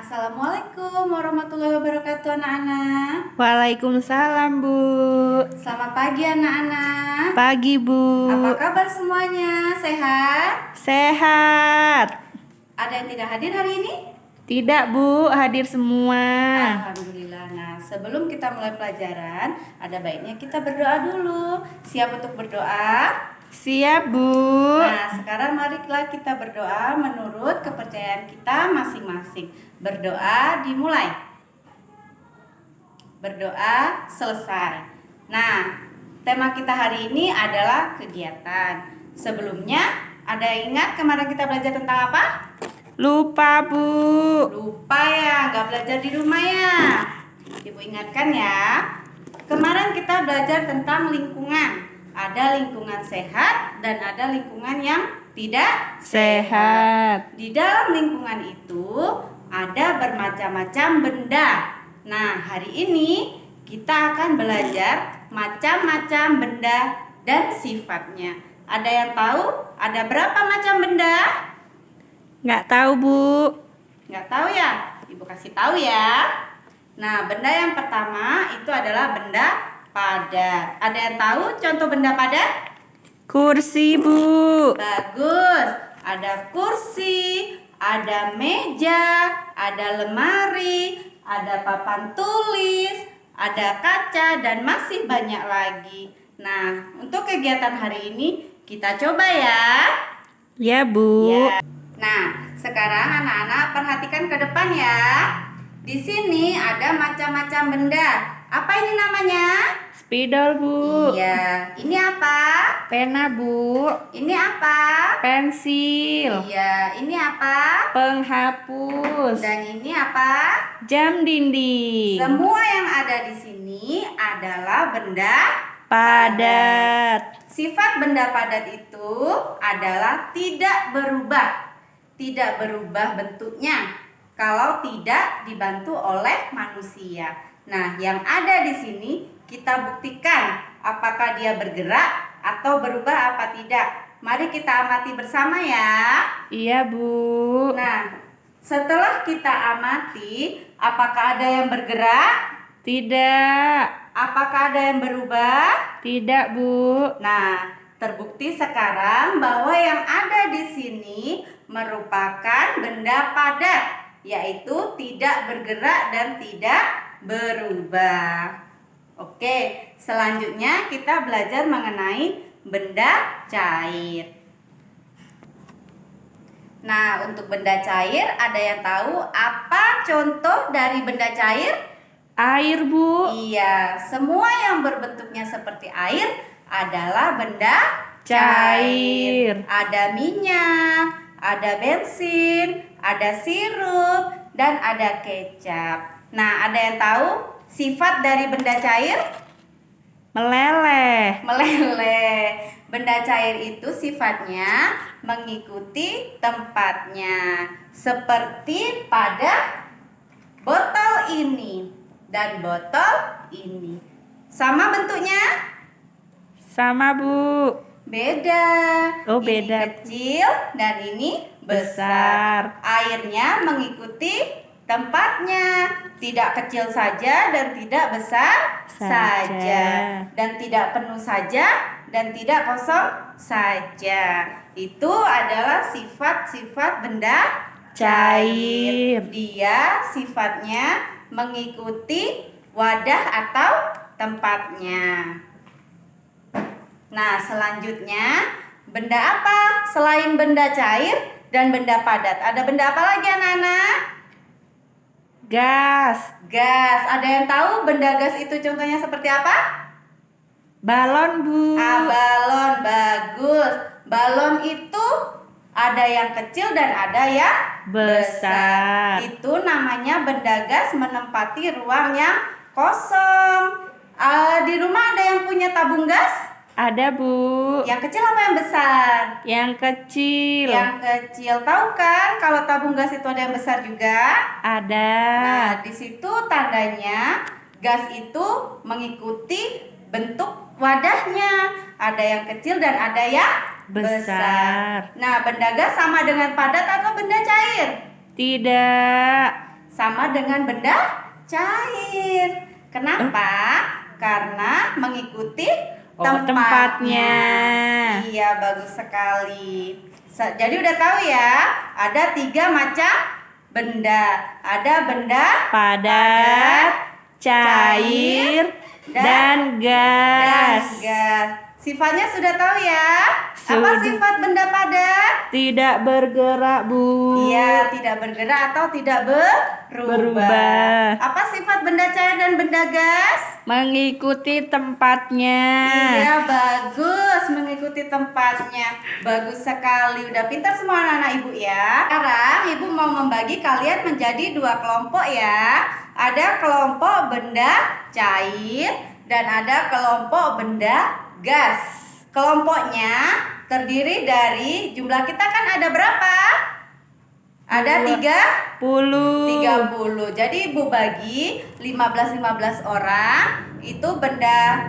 Assalamualaikum warahmatullahi wabarakatuh anak-anak. Waalaikumsalam, Bu. Selamat pagi anak-anak. Pagi, Bu. Apa kabar semuanya? Sehat? Sehat. Ada yang tidak hadir hari ini? Tidak, Bu. Hadir semua. Alhamdulillah. Nah, sebelum kita mulai pelajaran, ada baiknya kita berdoa dulu. Siap untuk berdoa? Siap, Bu. Nah, sekarang marilah kita berdoa menurut kepercayaan kita masing-masing. Berdoa dimulai. Berdoa selesai. Nah, tema kita hari ini adalah kegiatan. Sebelumnya, ada yang ingat kemarin kita belajar tentang apa? Lupa, Bu. Lupa ya, nggak belajar di rumah ya. Ibu ingatkan ya. Kemarin kita belajar tentang lingkungan. Ada lingkungan sehat dan ada lingkungan yang tidak Sehat. Di dalam lingkungan itu ada bermacam-macam benda. Nah, hari ini kita akan belajar macam-macam benda dan sifatnya. Ada yang tahu ada berapa macam benda? Nggak tahu, Bu. Nggak tahu ya? Ibu kasih tahu ya. Nah, benda yang pertama itu adalah benda padat. Ada yang tahu contoh benda padat? Kursi, Bu. Bagus. Ada kursi, ada meja, ada lemari, ada papan tulis, ada kaca, dan masih banyak lagi. Nah, untuk kegiatan hari ini kita coba ya. Ya, Bu. Ya. Nah, sekarang anak-anak perhatikan ke depan ya. Di sini ada macam-macam benda. Apa ini namanya? Spidol, Bu. Iya. Ini apa? Pena, Bu. Ini apa? Pensil. Iya. Ini apa? Penghapus. Dan ini apa? Jam dinding. Semua yang ada di sini adalah benda Padat. Sifat benda padat itu adalah tidak berubah. Tidak berubah bentuknya kalau tidak dibantu oleh manusia. Nah, yang ada di sini kita buktikan apakah dia bergerak atau berubah apa tidak. Mari kita amati bersama ya. Iya, Bu. Nah, setelah kita amati, apakah ada yang bergerak? Tidak. Apakah ada yang berubah? Tidak, Bu. Nah, terbukti sekarang bahwa yang ada di sini merupakan benda padat, yaitu tidak bergerak dan tidak berubah. Oke, selanjutnya kita belajar mengenai benda cair. Nah, untuk benda cair, ada yang tahu apa contoh dari benda cair? Air, Bu. Iya, semua yang berbentuknya seperti air adalah benda Cair. Ada minyak, ada bensin, ada sirup, dan ada kecap. Nah, ada yang tahu sifat dari benda cair? Meleleh. Meleleh. Benda cair itu sifatnya mengikuti tempatnya. Seperti pada botol ini dan botol ini. Sama bentuknya? Sama, Bu. Beda. Oh, Ini beda. kecil dan ini besar. Airnya mengikuti tempatnya. Tidak kecil saja dan tidak besar saja. Dan tidak penuh saja dan tidak kosong saja. Itu adalah sifat-sifat benda cair. Dia sifatnya mengikuti wadah atau tempatnya. Nah, selanjutnya benda apa selain benda cair dan benda padat? Ada benda apa lagi anak-anak? Gas. Gas. Ada yang tahu benda gas itu contohnya seperti apa? Balon, Bu. Balon. Bagus. Balon itu ada yang kecil dan ada yang besar. Itu namanya benda gas menempati ruang yang kosong. Di rumah ada yang punya tabung gas? Ada, Bu. Yang kecil apa yang besar? Yang kecil. Yang kecil. Tahu kan kalau tabung gas itu ada yang besar juga? Ada. Nah, di situ tandanya gas itu mengikuti bentuk wadahnya. Ada yang kecil dan ada yang besar. Nah, benda gas sama dengan padat atau benda cair? Tidak. sama dengan benda cair. Kenapa? Karena mengikuti tempatnya. Iya, bagus sekali. Jadi udah tahu ya, ada 3 macam benda. Ada benda Padat, cair, dan gas. Sifatnya sudah tahu ya? Apa Sudah. sifat benda padat? Tidak bergerak, Bu. Iya, tidak bergerak atau tidak Berubah. Apa sifat benda cair dan benda gas? Mengikuti tempatnya. Iya, bagus, mengikuti tempatnya. Bagus sekali. Udah pintar semua anak-anak Ibu ya. Sekarang Ibu mau membagi kalian menjadi 2 kelompok ya. Ada kelompok benda cair dan ada kelompok benda gas. Kelompoknya terdiri dari, jumlah kita kan ada berapa? Ada 30. Jadi Ibu bagi 15 orang itu benda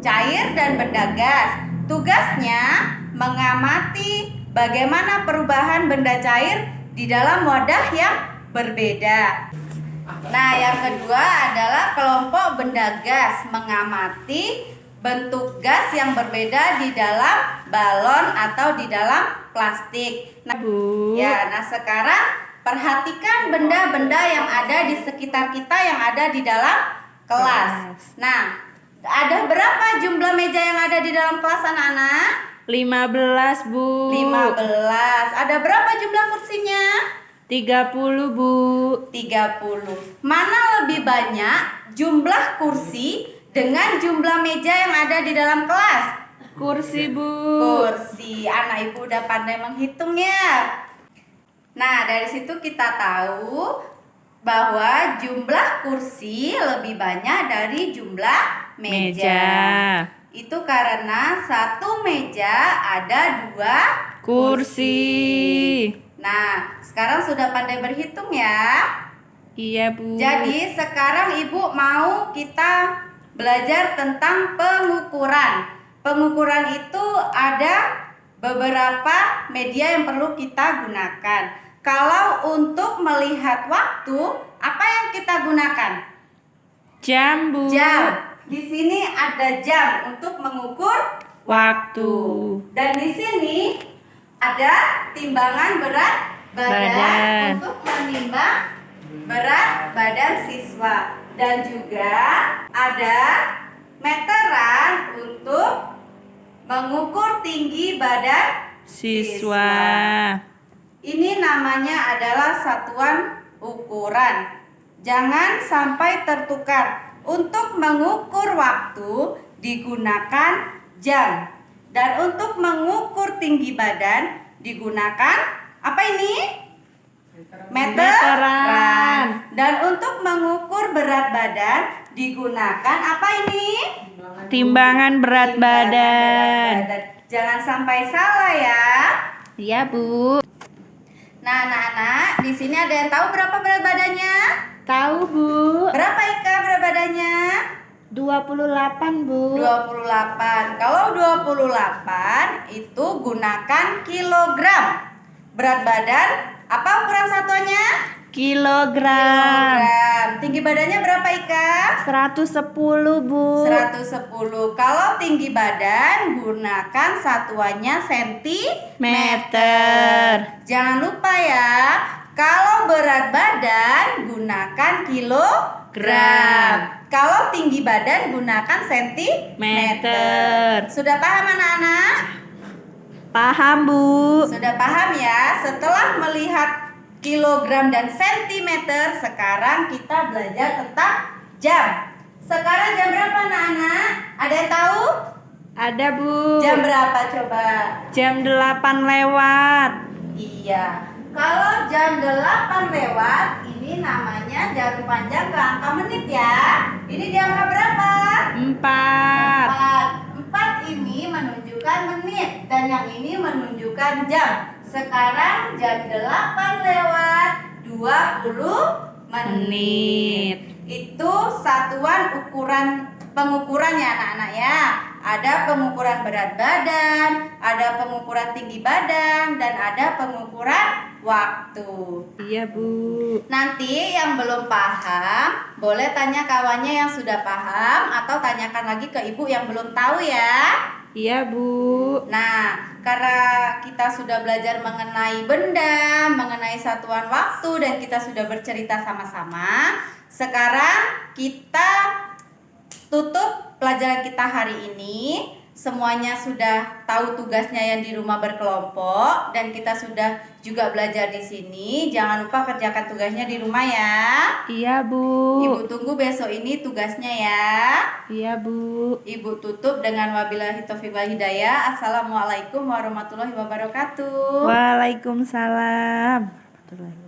cair dan benda gas. Tugasnya mengamati bagaimana perubahan benda cair di dalam wadah yang berbeda. Nah, yang kedua adalah kelompok benda gas, mengamati bentuk gas yang berbeda di dalam balon atau di dalam plastik. Nah, Bu. ya, nah sekarang perhatikan benda-benda yang ada di sekitar kita yang ada di dalam kelas. Nah, ada berapa jumlah meja yang ada di dalam kelas anak-anak? 15, Bu. 15. Ada berapa jumlah kursinya? 30, Bu. 30. Mana lebih banyak jumlah kursi dengan jumlah meja yang ada di dalam kelas? Kursi, Bu. Kursi. Anak Ibu udah pandai menghitung ya. Nah, dari situ kita tahu bahwa jumlah kursi lebih banyak dari jumlah meja. Itu karena satu meja ada 2 Kursi. Nah, sekarang sudah pandai berhitung ya. Iya, Bu. Jadi sekarang Ibu mau kita belajar tentang pengukuran. Pengukuran itu ada beberapa media yang perlu kita gunakan. Kalau untuk melihat waktu, apa yang kita gunakan? Jam, Bu. Jam. Di sini ada jam untuk mengukur Waktu. dan di sini ada timbangan berat badan. Untuk menimbang berat badan siswa. Dan juga ada meteran untuk mengukur tinggi badan Siswa. Ini namanya adalah satuan ukuran. Jangan sampai tertukar. Untuk mengukur waktu digunakan jam. Dan untuk mengukur tinggi badan digunakan apa ini? Meteran. Dan untuk mengukur berat badan digunakan apa ini? Timbangan berat badan. Jangan sampai salah ya. Iya, Bu. Nah, anak-anak, di sini ada yang tahu berapa berat badannya? Tahu, Bu. Berapa Ika berat badannya? 28, Bu. 28. Kalau 28 itu gunakan kilogram. Berat badan apa ukuran satuannya? Kilogram. Tinggi badannya berapa Ika? 110, Bu. 110. Kalau tinggi badan gunakan satuannya sentimeter. Jangan lupa ya, kalau berat badan gunakan kilogram. Kalau tinggi badan gunakan sentimeter. Sudah paham anak-anak? Paham, Bu. Sudah paham ya? Setelah melihat kilogram dan sentimeter, sekarang kita belajar tentang jam. Sekarang jam berapa anak-anak? Ada yang tahu? Ada, Bu. Jam berapa coba? Jam 8 lewat. Iya. Kalau jam 8 lewat, ini namanya jarum panjang ke angka menit ya. Ini di angka berapa? 4. 4 ini menunjukkan menit dan yang ini menunjukkan jam. Sekarang jam 8 lewat 20 menit. Itu satuan pengukuran ya anak-anak ya. Ada pengukuran berat badan, ada pengukuran tinggi badan, dan ada pengukuran waktu. Iya, Bu. Nanti yang belum paham, boleh tanya kawannya yang sudah paham atau tanyakan lagi ke ibu yang belum tahu ya. Iya, Bu. Nah, karena kita sudah belajar mengenai benda, mengenai satuan waktu, dan kita sudah bercerita sama-sama, sekarang kita tutup pelajaran kita hari ini. Semuanya sudah tahu tugasnya yang di rumah berkelompok, dan kita sudah juga belajar di sini. Jangan lupa kerjakan tugasnya di rumah ya. Iya, Bu. Ibu tunggu besok ini tugasnya ya. Iya, Bu. Ibu tutup dengan wabillahi taufiq wal hidayah. Assalamualaikum warahmatullahi wabarakatuh. Waalaikumsalam warahmatullahi